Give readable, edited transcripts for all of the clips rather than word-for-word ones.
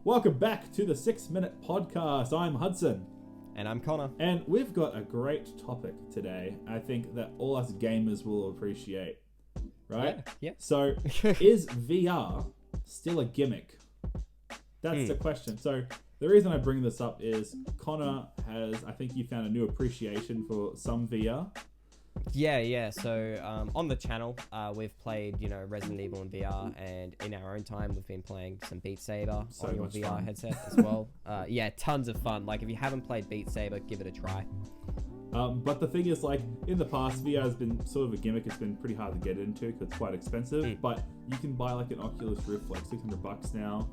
Welcome back to the 6 Minute Podcast. I'm Hudson. And I'm Connor. And we've got a great topic today. I think that all us gamers will appreciate. Right? Yeah. So, is VR still a gimmick? That's the question. So, the reason I bring this up is Connor has, I think you found a new appreciation for some VR. Yeah. So on the channel, we've played, Resident Evil in VR, and in our own time, we've been playing some Beat Saber on your VR fun. headset as well. Yeah, tons of fun. Like, if you haven't played Beat Saber, give it a try. But the thing is, like, in the past, VR has been sort of a gimmick. It's been pretty hard to get into because it's quite expensive. But you can buy, like, an Oculus Rift for, like, $600 now.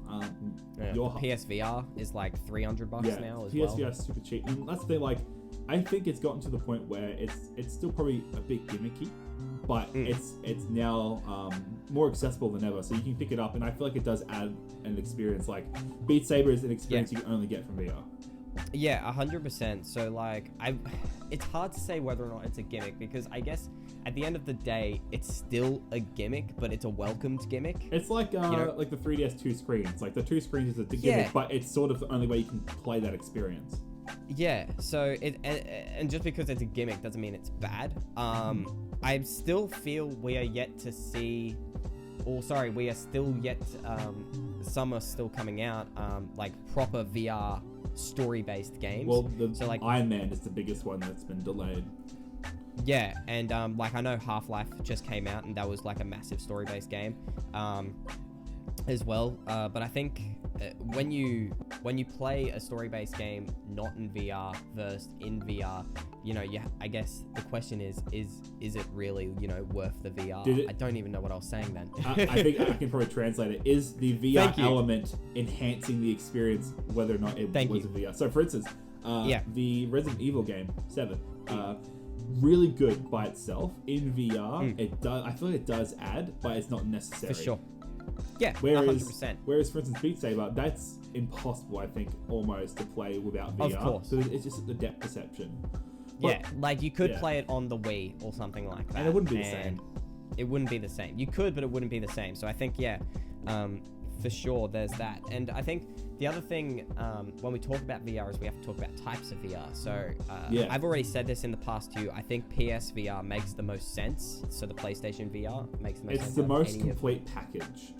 Your PSVR is like $300 now as well. PSVR is super cheap. And that's the thing, like, I think it's gotten to the point where it's still probably a bit gimmicky, but it's now more accessible than ever. So you can pick it up, and I feel like it does add an experience. Like, Beat Saber is an experience you can only get from VR. Yeah, 100%. So, like, it's hard to say whether or not it's a gimmick, because I guess at the end of the day, it's still a gimmick, but it's a welcomed gimmick. It's like like the 3DS 2 screens. Like, the 2 screens is a gimmick, but it's sort of the only way you can play that experience. Yeah, so and just because it's a gimmick doesn't mean it's bad. I still feel we are yet to see, we are still yet, some are still coming out, like proper VR story-based games. Well, Iron Man is the biggest one that's been delayed. Yeah, and like, I know Half-Life just came out, and that was like a massive story-based game as well. But I think when you play a story-based game not in VR versus in VR, I guess the question is it really, worth the VR? I don't even know what I was saying then. I think I can probably translate it. Is the VR element enhancing the experience whether or not it was a VR? So, for instance, the Resident Evil game 7, really good by itself. In VR, it does. I feel like it does add, but it's not necessary. For sure. Yeah, whereas, 100%. Whereas, for instance, Beat Saber, that's impossible, I think, almost to play without VR. Of course. So it's just the depth perception. But, like, you could play it on the Wii or something like that. And it wouldn't be the same. It wouldn't be the same. You could, but it wouldn't be the same. So I think, for sure, there's that. And I think the other thing, when we talk about VR, is we have to talk about types of VR. So I've already said this in the past too. I think PSVR makes the most sense. So the PlayStation VR makes the most sense. It's the most complete package.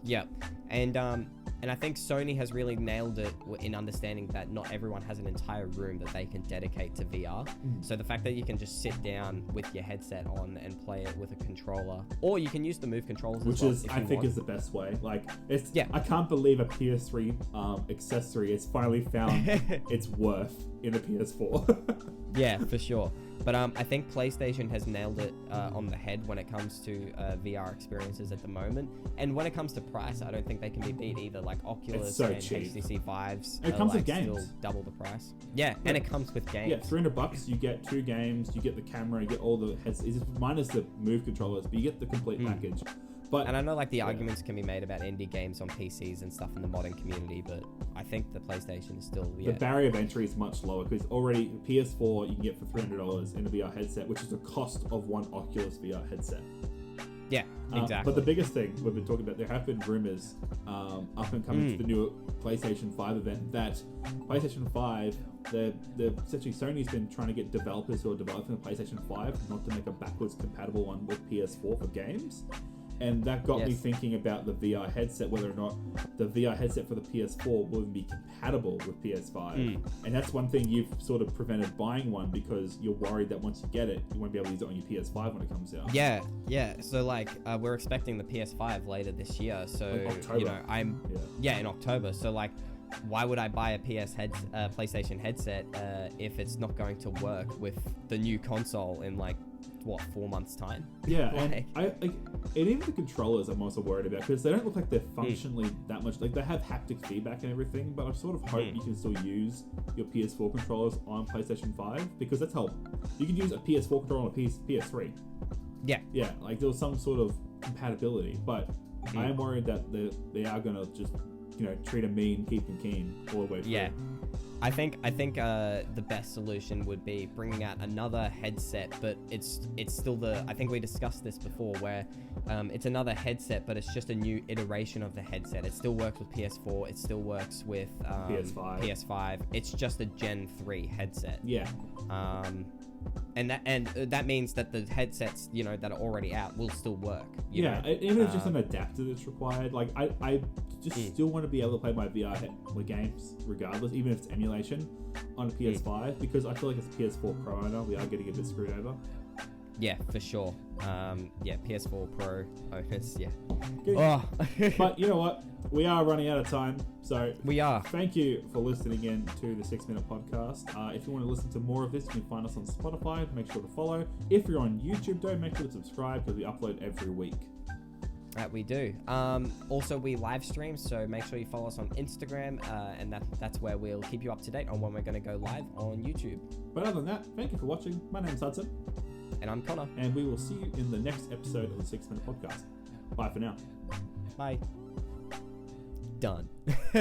Yeah, and I think Sony has really nailed it in understanding that not everyone has an entire room that they can dedicate to VR. So the fact that you can just sit down with your headset on and play it with a controller, or you can use the Move controllers, which is I think is the best way. Like, I can't believe a PS3 accessory has finally found its worth in a PS4. Yeah, for sure. But I think PlayStation has nailed it on the head when it comes to VR experiences at the moment. And when it comes to price, I don't think they can be beat either. Like, Oculus and cheap. HTC Vives it comes with games. Still double the price. Yeah, and it comes with games. Yeah, $300, you get 2 games, you get the camera, you get all the headsets, minus the Move controllers, but you get the complete package. And I know, like, the arguments can be made about indie games on PCs and stuff in the modding community, but I think the PlayStation is still... The barrier of entry is much lower, because already PS4 you can get for $300 in a VR headset, which is the cost of one Oculus VR headset. Yeah, exactly. But the biggest thing we've been talking about, there have been rumors up and coming to the new PlayStation 5 event that PlayStation 5, essentially Sony's been trying to get developers who are developing the PlayStation 5 not to make a backwards compatible one with PS4 for games. And that got me thinking about the VR headset, whether or not the VR headset for the PS4 will even be compatible with PS5. And that's one thing you've sort of prevented buying one, because you're worried that once you get it, you won't be able to use it on your PS5 when it comes out. Yeah. So, like, we're expecting the PS5 later this year. So, like October. in October. So, like, why would I buy a PlayStation headset if it's not going to work with the new console in, like, 4 months time? Yeah, and even the controllers I'm also worried about, because they don't look like they're functionally that much. Like, they have haptic feedback and everything, but I sort of hope you can still use your PS4 controllers on PlayStation 5, because that's how you can use a PS4 controller on a PS3. Yeah, like there was some sort of compatibility, but I am worried that they are gonna just treat them mean, keep them keen all the way through. Yeah. I think the best solution would be bringing out another headset, but it's still I think we discussed this before, where it's another headset, but it's just a new iteration of the headset. It still works with PS4. It still works with PS5. It's just a Gen 3 headset. Yeah. And that means that the headsets, that are already out will still work. Even if it's just an adapter that's required. Like I just still want to be able to play my VR games regardless, even if it's emulation on a PS5, because I feel like it's PS4 Pro owner. We are getting a bit screwed over. Yeah, for sure. PS4 Pro owners. Yeah. But you know what? We are running out of time, so we are. Thank you for listening in to the 6 Minute Podcast. If you want to listen to more of this, you can find us on Spotify. Make sure to follow. If you're on YouTube, though, make sure to subscribe because we upload every week. That we do. Also, we live stream, so make sure you follow us on Instagram, and that's where we'll keep you up to date on when we're going to go live on YouTube. But other than that, thank you for watching. My name's Hudson. And I'm Connor. And we will see you in the next episode of the 6 Minute Podcast. Bye for now. Bye. Done.